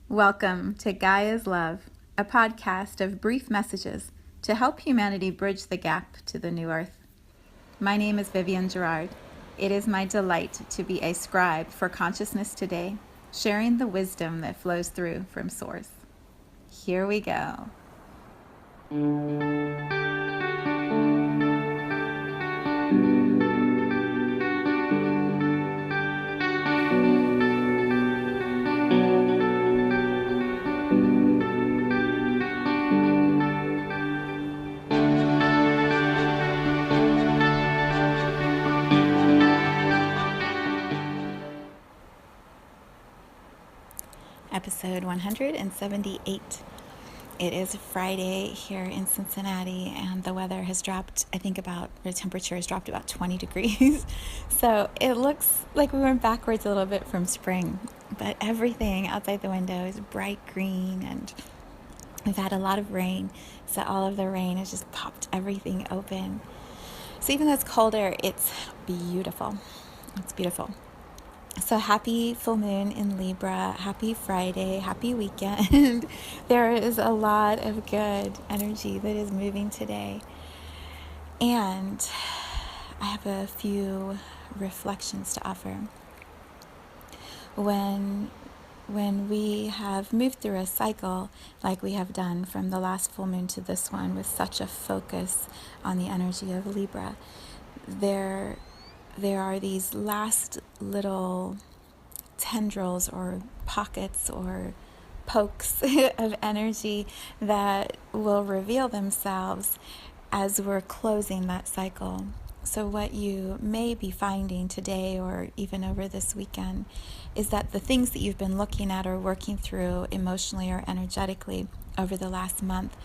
Welcome to Gaia's Love, a podcast of brief messages to help humanity bridge the gap to the new earth. My name is Vivienne Gerard. It is my delight to be a scribe for consciousness today, sharing the wisdom that flows through from Source. Here we go. Episode 178. It is Friday here in Cincinnati, and the weather has dropped, the temperature has dropped about 20 degrees. So it looks like we went backwards a little bit from spring, but everything outside the window is bright green, and we've had a lot of rain. So all of the rain has just popped everything open. So even though it's colder, it's beautiful. It's beautiful. So happy full moon in Libra, happy Friday, happy weekend. There is a lot of good energy that is moving today. And I have a few reflections to offer. When we have moved through a cycle like we have done from the last full moon to this one with such a focus on the energy of Libra, there are these last little tendrils or pockets or pokes of energy that will reveal themselves as we're closing that cycle. So what you may be finding today or even over this weekend is that the things that you've been looking at or working through emotionally or energetically over the last month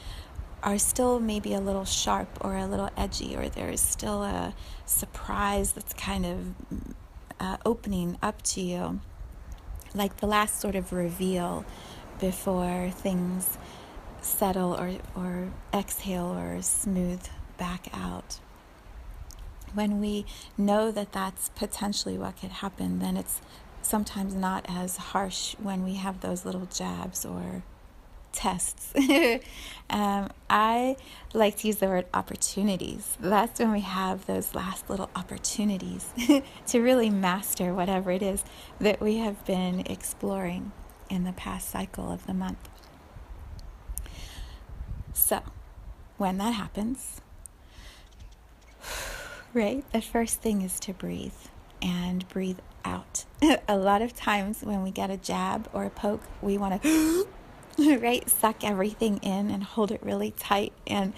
are still maybe a little sharp or a little edgy, or there's still a surprise that's kind of opening up to you, like the last sort of reveal before things settle or exhale or smooth back out. When we know that that's potentially what could happen, then it's sometimes not as harsh when we have those little jabs or tests. I like to use the word opportunities. That's when we have those last little opportunities to really master whatever it is that we have been exploring in the past cycle of the month. So when that happens, right, the first thing is to breathe and breathe out. A lot of times when we get a jab or a poke, we want to right, suck everything in and hold it really tight, and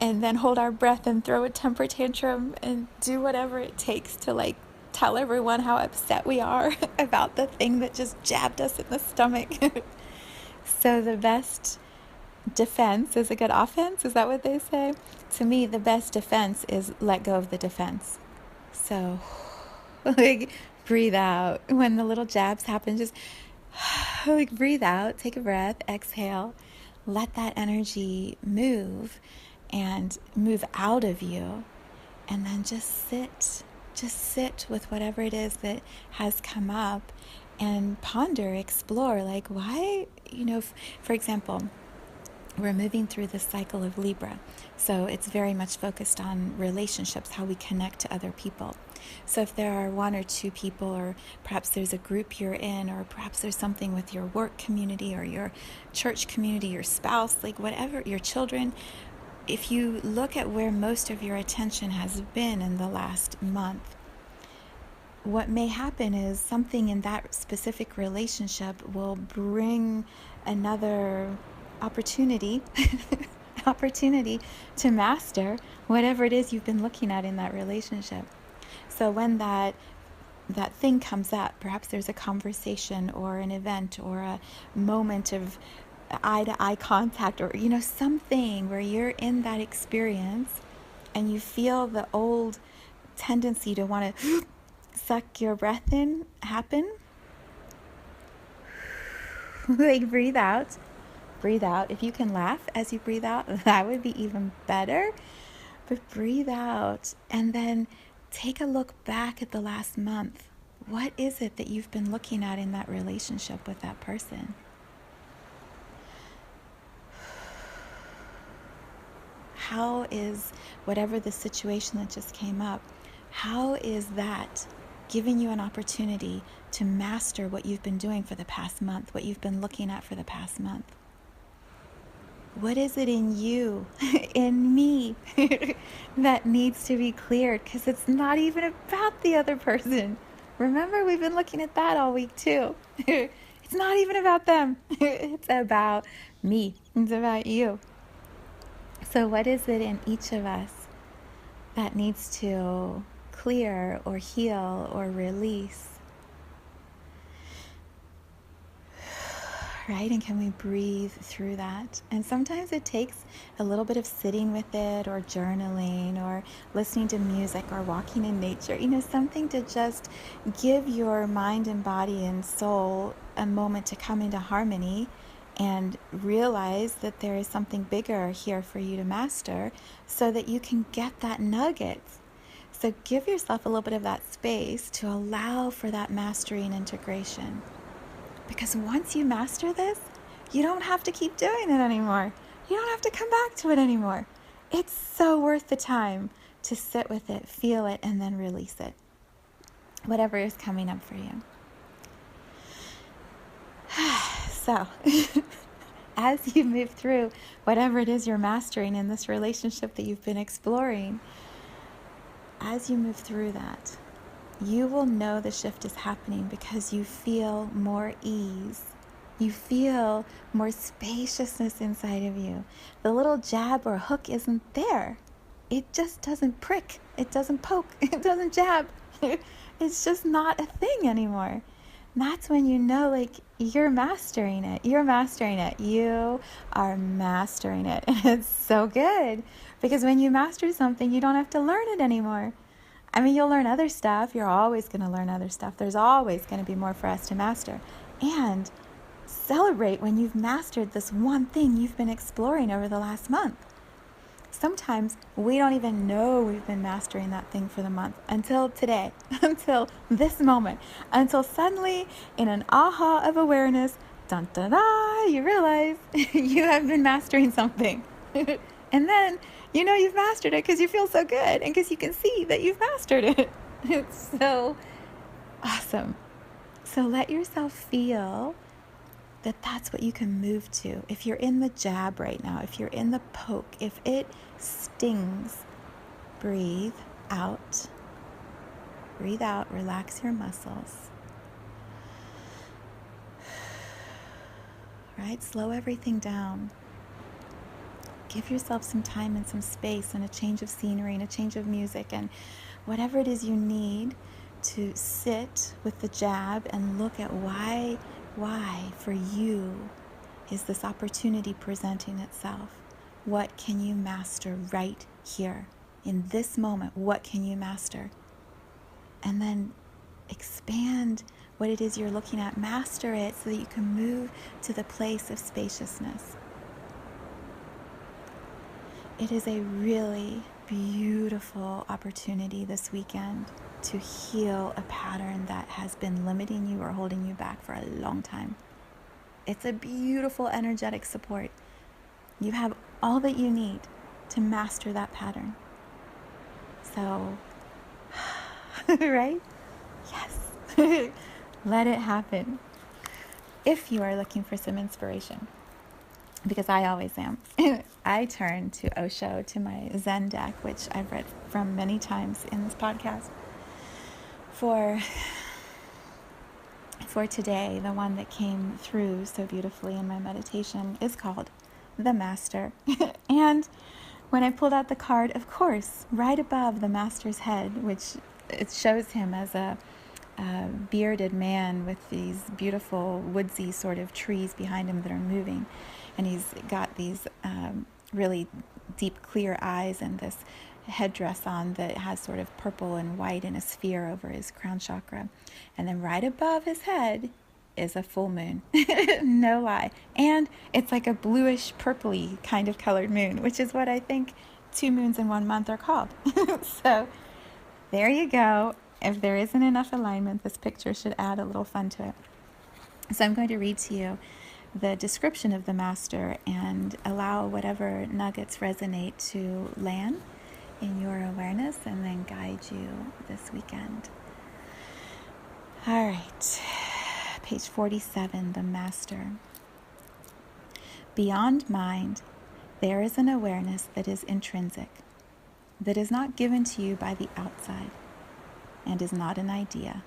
then hold our breath and throw a temper tantrum and do whatever it takes to tell everyone how upset we are about the thing that just jabbed us in the stomach. So the best defense is a good offense. Is that what they say? To me, the best defense is let go of the defense. So breathe out. When the little jabs happen, just breathe out, take a breath, exhale, let that energy move and move out of you, and then just sit with whatever it is that has come up and ponder, explore, why, for example, we're moving through this cycle of Libra. So it's very much focused on relationships, how we connect to other people. So if there are one or two people, or perhaps there's a group you're in, or perhaps there's something with your work community or your church community, your spouse, whatever, your children, if you look at where most of your attention has been in the last month, what may happen is something in that specific relationship will bring another opportunity to master whatever it is you've been looking at in that relationship. So when that thing comes up, perhaps there's a conversation or an event or a moment of eye-to-eye contact, or something where you're in that experience and you feel the old tendency to want to suck your breath in happen. Breathe out. Breathe out. If you can laugh as you breathe out, that would be even better. But breathe out and then take a look back at the last month. What is it that you've been looking at in that relationship with that person? how is whatever the situation that just came up, how is that giving you an opportunity to master what you've been doing for the past month, what you've been looking at for the past month? What is it in you, in me, that needs to be cleared? Because it's not even about the other person. Remember, we've been looking at that all week too. It's not even about them. It's about me. It's about you. So what is it in each of us that needs to clear or heal or release? Right? And can we breathe through that? And sometimes it takes a little bit of sitting with it, or journaling, or listening to music, or walking in nature, something to just give your mind and body and soul a moment to come into harmony and realize that there is something bigger here for you to master, so that you can get that nugget. So give yourself a little bit of that space to allow for that mastery and integration. Because once you master this, you don't have to keep doing it anymore. You don't have to come back to it anymore. It's so worth the time to sit with it, feel it, and then release it. Whatever is coming up for you. So, as you move through whatever it is you're mastering in this relationship that you've been exploring, as you move through that, you will know the shift is happening because you feel more ease. You feel more spaciousness inside of you. The little jab or hook isn't there. It just doesn't prick. It doesn't poke. It doesn't jab. It's just not a thing anymore. And that's when you know, you're mastering it. You're mastering it. You are mastering it. And it's so good because when you master something, you don't have to learn it anymore. You'll learn other stuff. You're always going to learn other stuff. There's always going to be more for us to master. And celebrate when you've mastered this one thing you've been exploring over the last month. Sometimes we don't even know we've been mastering that thing for the month until today, until this moment, until suddenly in an aha of awareness, dun dun da, you realize you have been mastering something. And then you've mastered it because you feel so good and because you can see that you've mastered it. It's so awesome. So let yourself feel that that's what you can move to. If you're in the jab right now, if you're in the poke, if it stings, breathe out. Breathe out, relax your muscles. Right? Slow everything down. Give yourself some time and some space and a change of scenery and a change of music and whatever it is you need to sit with the jab and look at why for you is this opportunity presenting itself. What can you master right here in this moment? What can you master? And then expand what it is you're looking at. Master it so that you can move to the place of spaciousness. It is a really beautiful opportunity this weekend to heal a pattern that has been limiting you or holding you back for a long time. It's a beautiful energetic support. You have all that you need to master that pattern. So, right? Yes. Let it happen. If you are looking for some inspiration, because I always am, I turn to Osho, to my Zen deck, which I've read from many times in this podcast. For today, the one that came through so beautifully in my meditation is called The Master. And when I pulled out the card, of course, right above the Master's head, which it shows him as a bearded man with these beautiful woodsy sort of trees behind him that are moving. And he's got these really deep, clear eyes and this headdress on that has sort of purple and white in a sphere over his crown chakra. And then right above his head is a full moon. No lie. And it's like a bluish, purpley kind of colored moon, which is what I think 2 moons in 1 month are called. So there you go. If there isn't enough alignment, this picture should add a little fun to it. So I'm going to read to you the description of the master and allow whatever nuggets resonate to land in your awareness and then guide you this weekend. All right, page 47, the master. Beyond mind, there is an awareness that is intrinsic, that is not given to you by the outside, and is not an idea.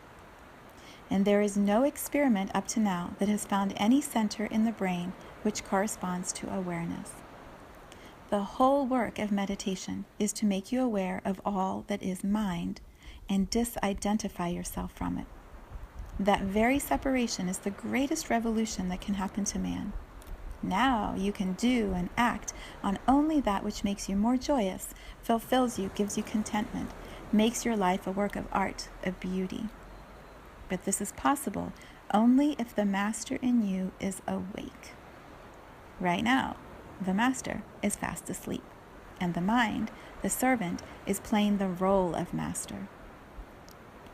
And there is no experiment up to now that has found any center in the brain which corresponds to awareness. The whole work of meditation is to make you aware of all that is mind and disidentify yourself from it. That very separation is the greatest revolution that can happen to man. Now you can do and act on only that which makes you more joyous, fulfills you, gives you contentment, makes your life a work of art, of beauty. But this is possible only if the master in you is awake. Right now, the master is fast asleep, and the mind, the servant, is playing the role of master.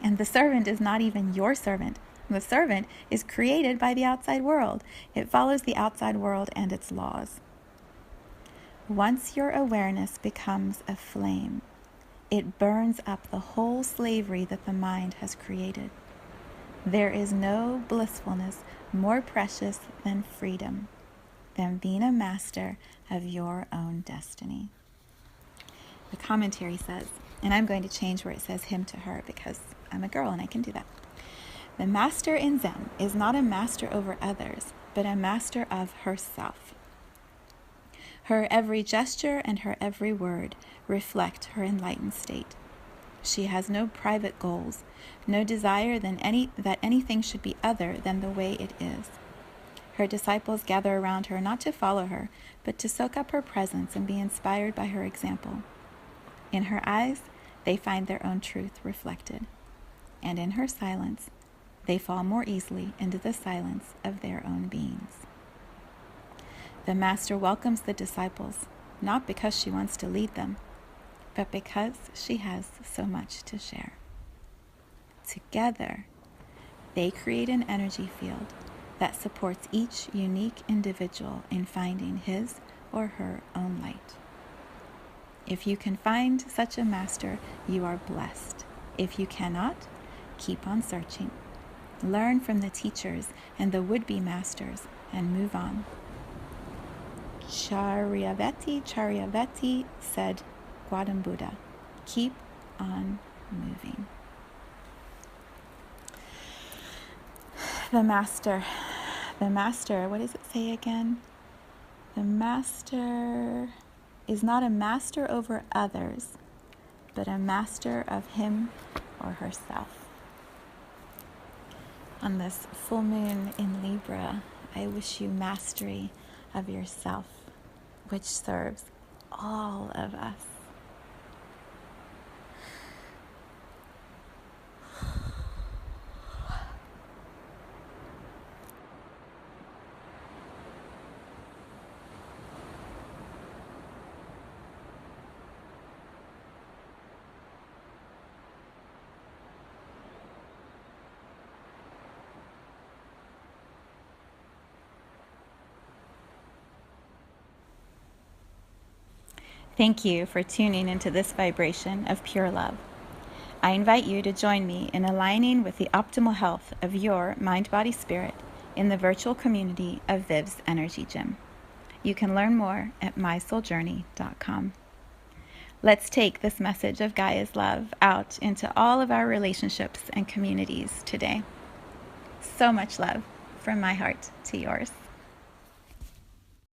And the servant is not even your servant. The servant is created by the outside world. It follows the outside world and its laws. Once your awareness becomes a flame, it burns up the whole slavery that the mind has created. There is no blissfulness more precious than freedom, than being a master of your own destiny. The commentary says, and I'm going to change where it says him to her because I'm a girl and I can do that. The master in Zen is not a master over others, but a master of herself. Her every gesture and her every word reflect her enlightened state. She has no private goals, no desire that anything should be other than the way it is. Her disciples gather around her not to follow her, but to soak up her presence and be inspired by her example. In her eyes, they find their own truth reflected, and in her silence, they fall more easily into the silence of their own beings. The master welcomes the disciples, not because she wants to lead them, but because she has so much to share. Together, they create an energy field that supports each unique individual in finding his or her own light. If you can find such a master, you are blessed. If you cannot, keep on searching. Learn from the teachers and the would-be masters and move on. Charyavati said, Gautam Buddha, keep on moving. The master, what does it say again? The master is not a master over others, but a master of him or herself. On this full moon in Libra, I wish you mastery of yourself, which serves all of us. Thank you for tuning into this vibration of pure love. I invite you to join me in aligning with the optimal health of your mind, body, spirit in the virtual community of Viv's Energy Gym. You can learn more at mysouljourney.com. Let's take this message of Gaia's love out into all of our relationships and communities today. So much love from my heart to yours.